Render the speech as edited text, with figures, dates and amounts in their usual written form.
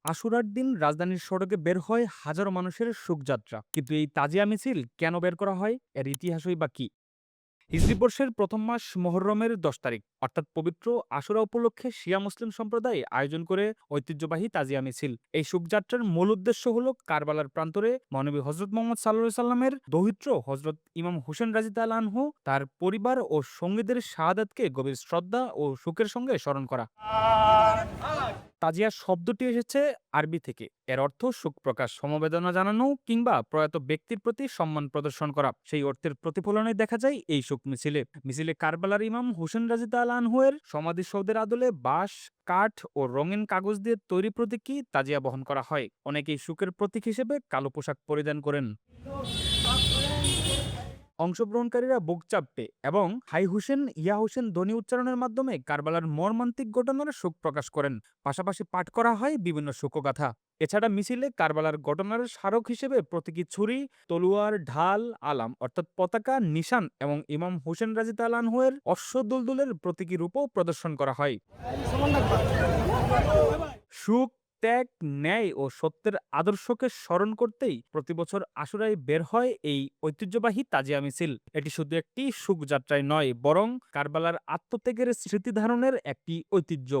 আশুরার দিন রাজধানীর সড়কে বের হয় হাজারো মানুষের শোকযাত্রা, কিন্তু এই তাজিয়া মিছিল কেন বের করা হয়, এর ইতিহাসই বা কি? হিজরি বর্ষের প্রথম মাস মুহররমের ১০ তারিখ অর্থাৎ পবিত্র আশুরা উপলক্ষে শিয়া মুসলিম সম্প্রদায় আয়োজন করে ঐতিহ্যবাহী তাজিয়া মিছিল। এই শোকযাত্রার মূল উদ্দেশ্য হল কারবালার প্রান্তরে মহানবী হজরত মোহাম্মদ সাল্লাল্লাহু সাল্লামের দৌহিত্র হজরত ইমাম হোসেন রাদিয়াল্লাহু আনহু তার পরিবার ও সঙ্গীদের শাহাদাতকে গভীর শ্রদ্ধা ও শোকের সঙ্গে স্মরণ করা। তাজিয়া শব্দটি এসেছে আরবি থেকে। এর অর্থ শোক প্রকাশ, সমবেদনা জানানো কিংবা প্রয়াত ব্যক্তির প্রতি সম্মান প্রদর্শন করা। সেই অর্থের প্রতিফলনে দেখা যায় এই শোক মিছিলে। মিছিলে কারবালার ইমাম হোসেন রাদিয়াল্লাহু আনহু এর সমাধিসৌধের আদলে বাঁশ, কাঠ ও রঙিন কাগজ দিয়ে তৈরি প্রতীকী তাজিয়া বহন করা হয়। অনেকেই শোকের প্রতীক হিসেবে কালো পোশাক পরিধান করেন। অংশগ্রহণকারীরা বুক চাপটে এবং হাই হুসেন ইয়া হুসেন ধ্বনি উচ্চারণের মাধ্যমে কারবালার মর্মান্তিক ঘটনার শোক প্রকাশ করেন। পাশাপাশি পাঠ করা হয় বিভিন্ন শোকগাথা। এছাড়া মিছিলে কারবালার ঘটনার স্মারক হিসেবে প্রতীকী ছুরি, তলোয়ার, ঢাল, আলাম অর্থাৎ পতাকা, নিশান এবং ইমাম হুসেন রাদিয়াল্লাহু আনহু এর অশ্ব দুলদুলের প্রতীকী রূপও প্রদর্শন করা হয়। সুখ, ত্যাগ, ন্যায় ও সত্যের আদর্শকে স্মরণ করতেই প্রতিবছর আশুরায় বের হয় এই ঐতিহ্যবাহী তাজিয়া মিছিল। এটি শুধু একটি শোকযাত্রাই নয়, বরং কারবালার আত্মত্যাগের স্মৃতি ধারণের একটি ঐতিহ্য।